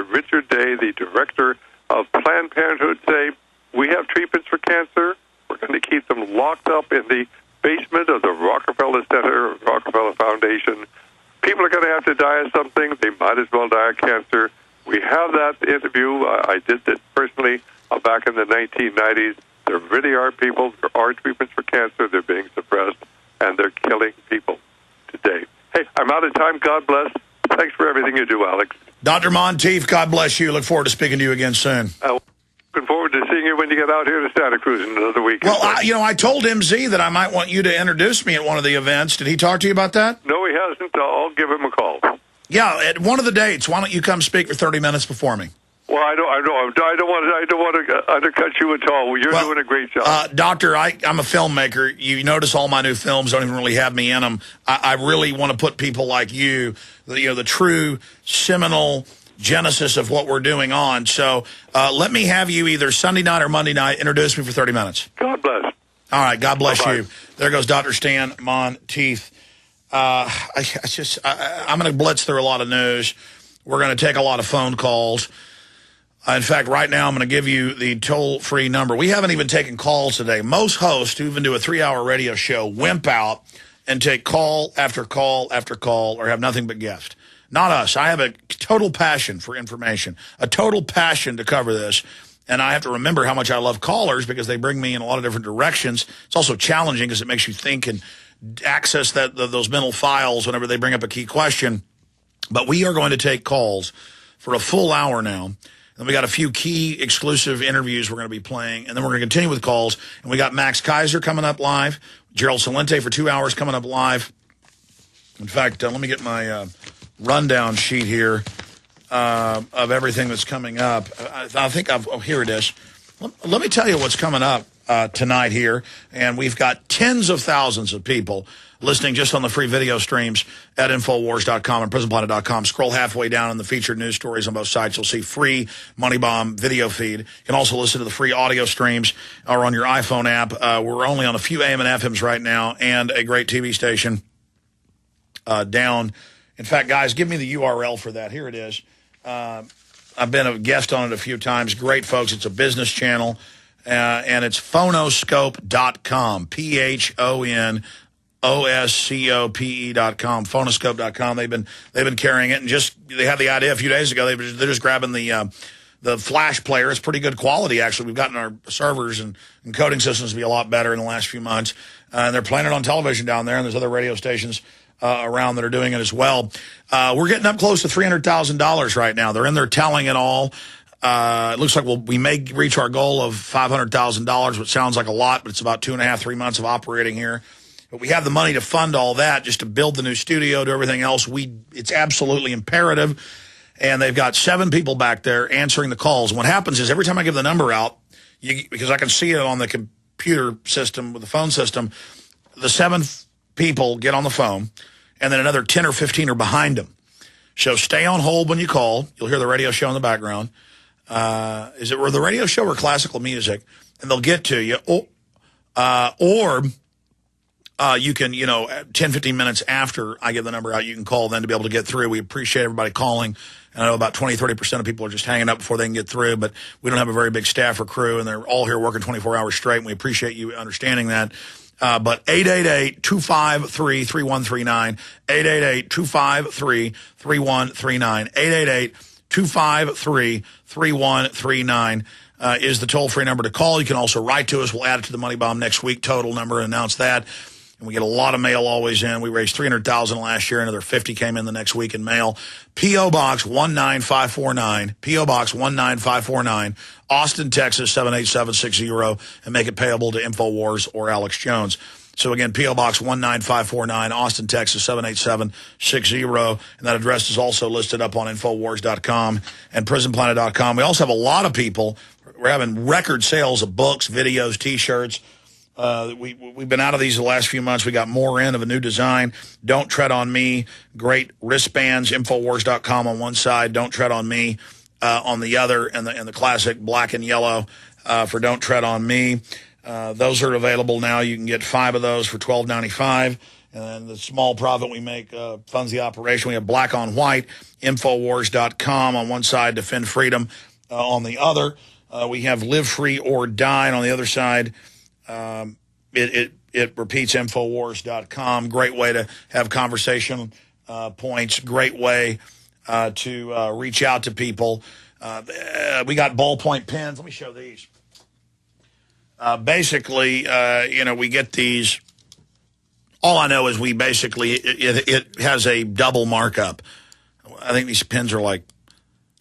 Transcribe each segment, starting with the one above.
Richard Day, the director of Planned Parenthood, say, we have treatments for cancer. We're going to keep them locked up in the basement of the Rockefeller Center, Rockefeller Foundation. People are going to have to die of something. They might as well die of cancer. We have that interview. I did that personally back in the 1990s. There really are people. There are treatments for cancer. They're being suppressed, and they're killing people today. Hey, I'm out of time. God bless. Thanks for everything you do, Alex. Dr. Monteith, God bless you. Look forward to speaking to you again soon. Looking forward to seeing you when you get out here to Santa Cruz in another week. Well, I told MZ that I might want you to introduce me at one of the events. Did he talk to you about that? No, he hasn't. I'll give him a call. Yeah, at one of the dates. Why don't you come speak for 30 minutes before me? Well, I don't want to undercut you at all. You're doing a great job. Doctor, I'm a filmmaker. You notice all my new films don't even really have me in them. I really want to put people like you, the true seminal genesis of what we're doing on. So let me have you either Sunday night or Monday night introduce me for 30 minutes. God bless. All right, God bless Bye-bye. you. There goes Dr. Stan Monteith. I'm going to blitz through a lot of news. We're going to take a lot of phone calls. In fact, right now I'm going to give you the toll-free number. We haven't even taken calls today. Most hosts who even do a 3-hour radio show wimp out and take call after call after call or have nothing but guests. Not us. I have a total passion for information, a total passion to cover this. And I have to remember how much I love callers because they bring me in a lot of different directions. It's also challenging because it makes you think and access those mental files whenever they bring up a key question. But we are going to take calls for a full hour now. And we got a few key exclusive interviews we're going to be playing. And then we're going to continue with calls. And we got Max Keiser coming up live. Gerald Celente for 2 hours coming up live. In fact, let me get my rundown sheet here of everything that's coming up. I think here it is. Let me tell you what's coming up tonight here. And we've got tens of thousands of people listening just on the free video streams at Infowars.com and PrisonPlanet.com. Scroll halfway down in the featured news stories on both sites. You'll see free Moneybomb video feed. You can also listen to the free audio streams or on your iPhone app. We're only on a few AM and FMs right now and a great TV station down. In fact, guys, give me the URL for that. Here it is. I've been a guest on it a few times. Great, folks. It's a business channel, and it's phonoscope.com, PHONOSCOPE.com, phonoscope.com. They've been carrying it, and they had the idea a few days ago. They're just grabbing the Flash player. It's pretty good quality, actually. We've gotten our servers and coding systems to be a lot better in the last few months, and they're playing it on television down there, and there's other radio stations around that are doing it as well. We're getting up close to $300,000 right now. They're in there telling it all. It looks like we may reach our goal of $500,000, which sounds like a lot, but it's about 2.5, 3 months of operating here. But we have the money to fund all that, just to build the new studio, to everything else. It's absolutely imperative. And they've got 7 people back there answering the calls. And what happens is every time I give the number out, because I can see it on the computer system with the phone system, the 7 people get on the phone, and then another 10 or 15 are behind them. So stay on hold when you call. You'll hear the radio show in the background. Is it the radio show or classical music? And they'll get to you. Or you can, 10, 15 minutes after I give the number out, you can call then to be able to get through. We appreciate everybody calling. And I know about 20, 30% of people are just hanging up before they can get through, but we don't have a very big staff or crew, and they're all here working 24 hours straight, and we appreciate you understanding that. But 888-253-3139, 888-253-3139, 888-253-3139 is the toll-free number to call. You can also write to us. We'll add it to the Money Bomb next week, total number, and announce that. And we get a lot of mail always in. We raised $300,000 last year. Another 50 came in the next week in mail. P.O. Box 19549. P.O. Box 19549. Austin, Texas 78760. And make it payable to Infowars or Alex Jones. So again, P.O. Box 19549. Austin, Texas 78760. And that address is also listed up on Infowars.com and PrisonPlanet.com. We also have a lot of people. We're having record sales of books, videos, T-shirts. We've been out of these the last few months. We got more in of a new design. Don't Tread on Me. Great wristbands. Infowars.com on one side. Don't Tread on Me on the other. And the classic black and yellow for Don't Tread on Me. Those are available now. You can get 5 of those for $12.95. and then the small profit we make funds the operation. We have Black on White, Infowars.com on one side, Defend Freedom on the other. We have Live Free or Die, and on the other side, it repeats, Infowars.com. Great way to have conversation points. Great way to reach out to people. We got ballpoint pens. Let me show these. Basically, we get these. All I know is we basically, it has a double markup. I think these pens are like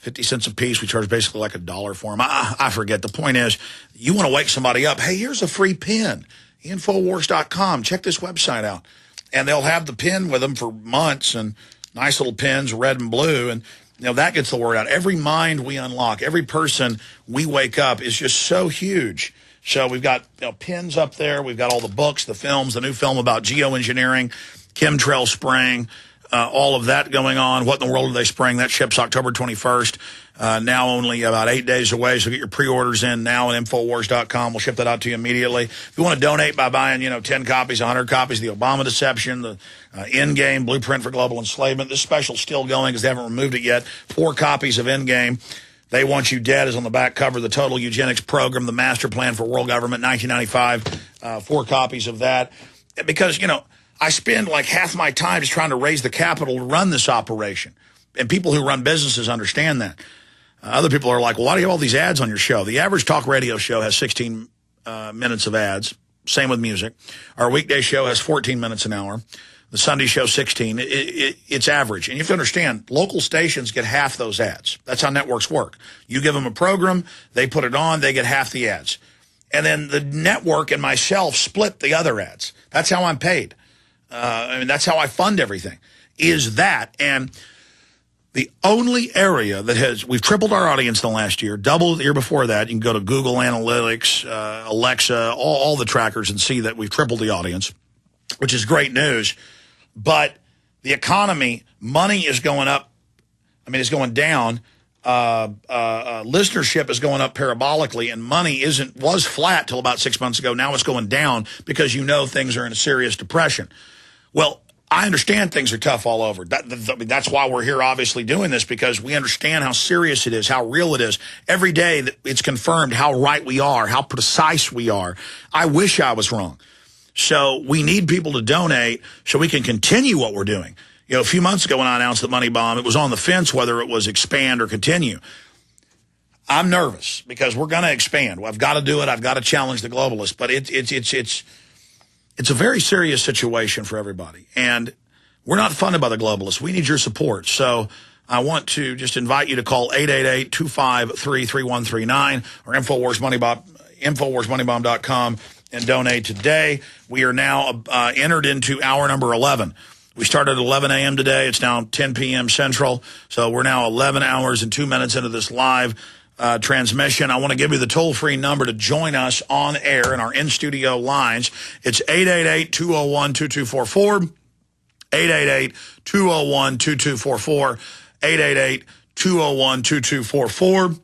50 cents a piece. We charge basically like $1 for them. I forget. The point is, you want to wake somebody up. Hey, here's a free pen. Infowars.com. Check this website out. And they'll have the pen with them for months, and nice little pens, red and blue. And, that gets the word out. Every mind we unlock, every person we wake up is just so huge. So we've got pins up there. We've got all the books, the films, the new film about geoengineering, chemtrail spraying, all of that going on. What in the world are they spraying? That ships October 21st. Now only about 8 days away, so get your pre-orders in now at Infowars.com. We'll ship that out to you immediately. If you want to donate by buying, 10 copies, 100 copies, The Obama Deception, the Endgame, Blueprint for Global Enslavement. This special's still going because they haven't removed it yet. 4 copies of Endgame. They Want You Dead is on the back cover. The Total Eugenics Program, the Master Plan for World Government, 1995. 4 copies of that. Because, I spend like half my time just trying to raise the capital to run this operation. And people who run businesses understand that. Other people are like, well, why do you have all these ads on your show? The average talk radio show has 16 minutes of ads. Same with music. Our weekday show has 14 minutes an hour. The Sunday show, 16. It's average. And you have to understand, local stations get half those ads. That's how networks work. You give them a program, they put it on, they get half the ads. And then the network and myself split the other ads. That's how I'm paid. That's how I fund everything, is that. And the only area that we've tripled our audience in the last year, double the year before that. You can go to Google Analytics, Alexa, all the trackers and see that we've tripled the audience, which is great news. But the economy, money is going up. It's going down. Listenership is going up parabolically, and money was flat till about 6 months ago. Now it's going down because things are in a serious depression. Well, I understand things are tough all over. That's why we're here obviously doing this, because we understand how serious it is, how real it is. Every day it's confirmed how right we are, how precise we are. I wish I was wrong. So we need people to donate so we can continue what we're doing. A few months ago when I announced the money bomb, it was on the fence whether it was expand or continue. I'm nervous because we're going to expand. I've got to do it. I've got to challenge the globalists. But it's a very serious situation for everybody. And we're not funded by the globalists. We need your support. So I want to just invite you to call 888-253-3139 or InfowarsMoneybomb.com and donate today. We are now entered into hour number 11. We started at 11 a.m. today. It's now 10 p.m. Central. So we're now 11 hours and 2 minutes into this live transmission. I want to give you the toll-free number to join us on air in our in-studio lines. It's 888-201-2244, 888-201-2244, 888-201-2244.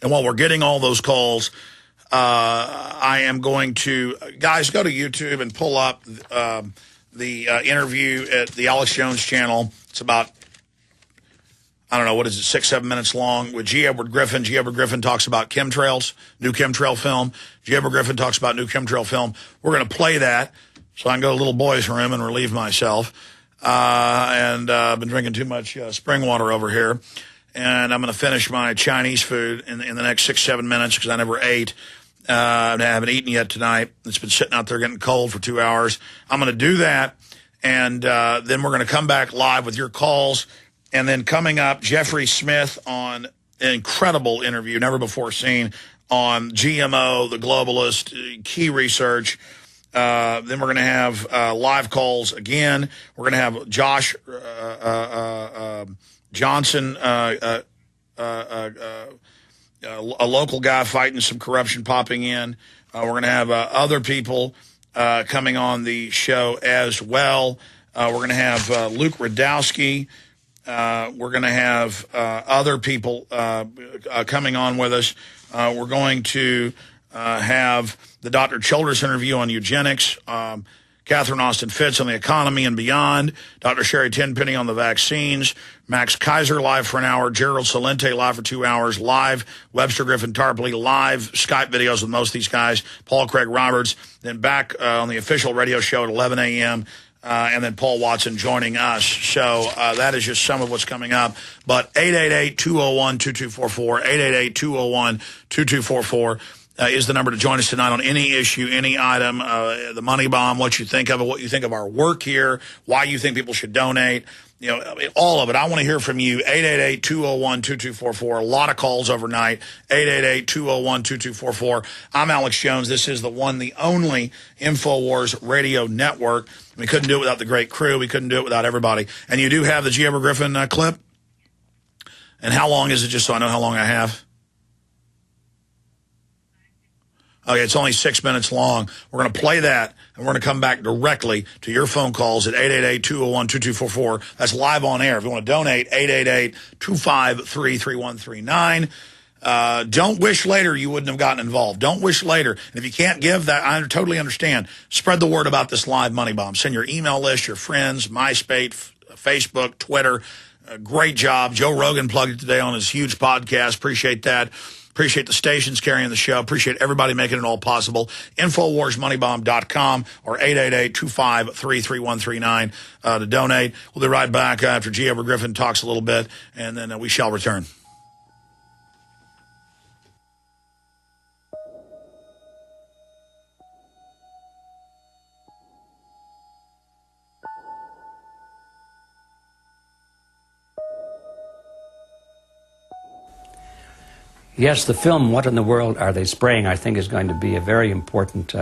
And while we're getting all those calls, I am going to, guys, go to YouTube and pull up the interview at the Alex Jones channel. It's about, 6-7 minutes long with G. Edward Griffin. G. Edward Griffin talks about chemtrails, new chemtrail film. G. Edward Griffin talks about new chemtrail film. We're going to play that so I can go to little boy's room and relieve myself. I've been drinking too much spring water over here. And I'm going to finish my Chinese food in the next 6-7 minutes because I never ate. I haven't eaten yet tonight. It's been sitting out there getting cold for 2 hours. I'm going to do that, and then we're going to come back live with your calls. And then coming up, Jeffrey Smith on an incredible interview, never before seen, on GMO, the globalist, key research. Then we're going to have live calls again. We're going to have Josh Johnson, a local guy fighting some corruption, popping in. We're going to have other people coming on the show as well. We're going to have Luke Radowski. We're going to have other people coming on with us. We're going to have the Dr. Childress interview on eugenics. Keiser Catherine Austin Fitz on the economy and beyond. Dr. Sherry Tenpenny on the vaccines. Max Keiser live for an hour. Gerald Salente live for 2 hours. Live. Webster Griffin Tarpley live. Skype videos with most of these guys. Paul Craig Roberts. Then back on the official radio show at 11 a.m., and then Paul Watson joining us. So that is just some of what's coming up. But 888-201-2244, 888-201-2244 is the number to join us tonight on any issue, any item, the money bomb, what you think of it, what you think of our work here, why you think people should donate. You know, all of it. I want to hear from you. 888-201-2244. A lot of calls overnight. 888-201-2244. I'm Alex Jones. This is the one, the only Infowars Radio Network. We couldn't do it without the great crew. We couldn't do it without everybody. And you do have the G. Edward Griffin clip? And how long is it, just so I know how long I have? Okay, it's only 6 minutes long. We're going to play that, and we're going to come back directly to your phone calls at 888-201-2244. That's live on air. If you want to donate, 888-253-3139. Don't wish later you wouldn't have gotten involved. Don't wish later. And if you can't give, that I totally understand. Spread the word about this live money bomb. Send your email list, your friends, MySpace, Facebook, Twitter. Great job. Joe Rogan plugged it today on his huge podcast. Appreciate that. Appreciate the stations carrying the show. Appreciate everybody making it all possible. InfoWarsMoneyBomb.com or 888-253-3139 to donate. We'll be right back after G. Edward Griffin talks a little bit, and then we shall return. Yes, the film, What in the World Are They Spraying, I think is going to be a very important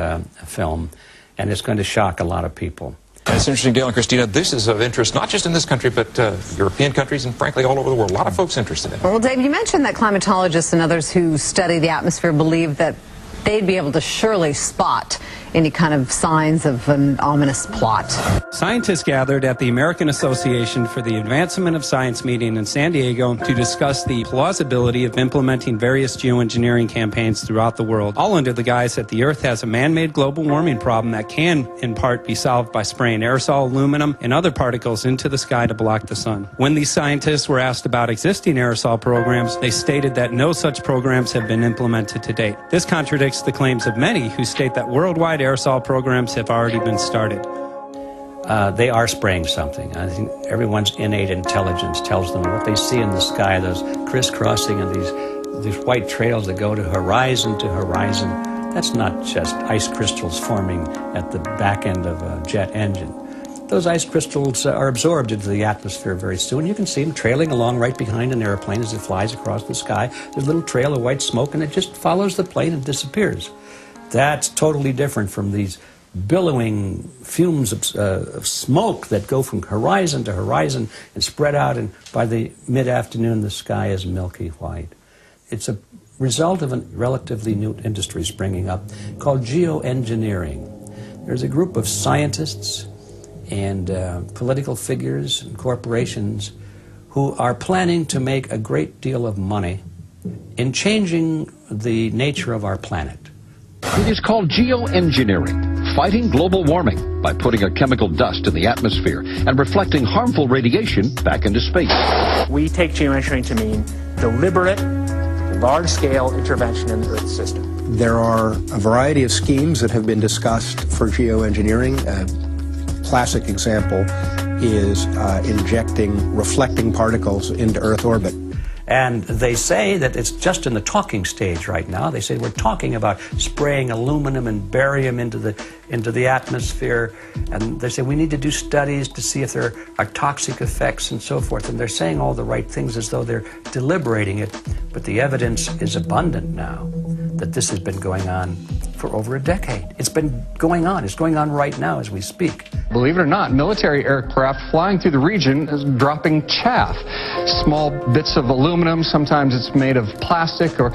film, and it's going to shock a lot of people. And it's interesting, Dale and Christina, this is of interest not just in this country, but European countries and, frankly, all over the world. A lot of folks interested in it. Well, Dave, you mentioned that climatologists and others who study the atmosphere believe that they'd be able to surely spot any kind of signs of an ominous plot. Scientists gathered at the American Association for the Advancement of Science meeting in San Diego to discuss the plausibility of implementing various geoengineering campaigns throughout the world, all under the guise that the Earth has a man-made global warming problem that can, in part, be solved by spraying aerosol, aluminum, and other particles into the sky to block the sun. When these scientists were asked about existing aerosol programs, they stated that no such programs have been implemented to date. This contradicts the claims of many who state that worldwide aerosol programs have already been started. They are spraying something. I think everyone's innate intelligence tells them what they see in the sky, those crisscrossing and these white trails that go to horizon. That's not just ice crystals forming at the back end of a jet engine. Those ice crystals are absorbed into the atmosphere very soon. You can see them trailing along right behind an airplane as it flies across the sky. There's a little trail of white smoke, and it just follows the plane and disappears. That's totally different from these billowing fumes of smoke that go from horizon to horizon and spread out, and by the mid-afternoon the sky is milky white. It's a result of a relatively new industry springing up called geoengineering. There's a group of scientists and political figures and corporations who are planning to make a great deal of money in changing the nature of our planet. It is called geoengineering, fighting global warming by putting a chemical dust in the atmosphere and reflecting harmful radiation back into space. We take geoengineering to mean deliberate, large-scale intervention in the Earth system. There are a variety of schemes that have been discussed for geoengineering. A classic example is injecting reflecting particles into Earth orbit. And they say that it's just in the talking stage right now. They say we're talking about spraying aluminum and barium into the atmosphere. And they say we need to do studies to see if there are toxic effects and so forth. And they're saying all the right things as though they're deliberating it. But the evidence is abundant now that this has been going on for over a decade. It's been going on. It's going on right now as we speak. Believe it or not, military aircraft flying through the region is dropping chaff. Small bits of aluminum, sometimes it's made of plastic or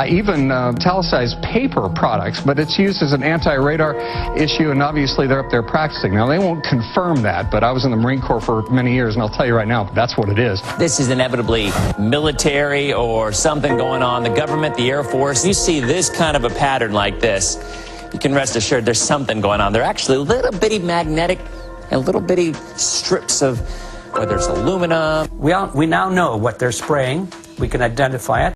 even italicized paper products, but it's used as an anti-radar issue, and obviously they're up there practicing. Now, they won't confirm that, but I was in the Marine Corps for many years, and I'll tell you right now, that's what it is. This is inevitably military or something going on. The government, the Air Force, you see this kind of a pattern like this, you can rest assured there's something going on. They're actually little bitty magnetic and little bitty strips of, whether it's aluminum. We now know what they're spraying. We can identify it.